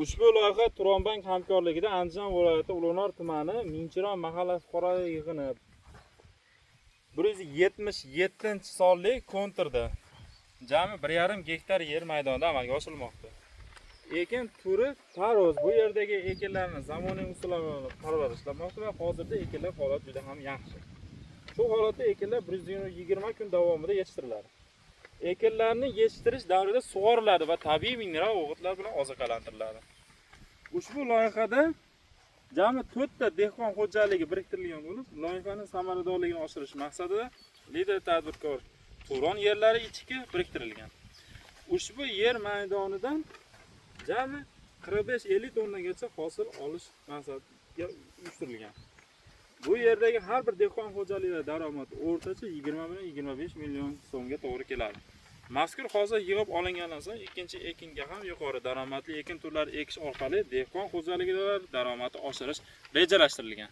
Ushbu loyiha Turonbank hamkorligida Andijon viloyati Ulug'nor tumani Minchiron mahallasi fuqarolar yig'ini 177-sonli konturda jami 1,5 gektar yer maydonida amalga oshirilmoqda. Ekin turi taroz. Bu yerdagi ekinlarni zamonaviy usullar bilan parvarishlamoqda va hozirda ekinlar holati juda ham yaxshi. Shu holatda ekinlar 120 kun davomida yetishtiriladi. Ekinlarni yetishtirish davrida sug'oriladi va tabiiy mineral o'g'itlar bilan oziqalantiriladi. Ushbu loyihada jami 4 ta dehqon xo'jaligi biriktirilgan bo'lib, loyihaning samaradorligini oshirish maqsadida lider tadbirkor Turon yerlari ichiga biriktirilgan. Ushbu yer maydonidan jami 45-50 tonnagacha hosil olish maqsadiga uyushtirilgan. Bu yerdagi har bir dehqon xo'jaligida daromad o'rtacha 20 bilan 25 million so'mga to'g'ri keladi. Mazkur hosil yig'ib olingandan so'ng ikkinchi ekinga ham yuqori daromadli ekin turlari ekish orqali dehqon xo'jaligida daromadi oshirish rejalashtirilgan.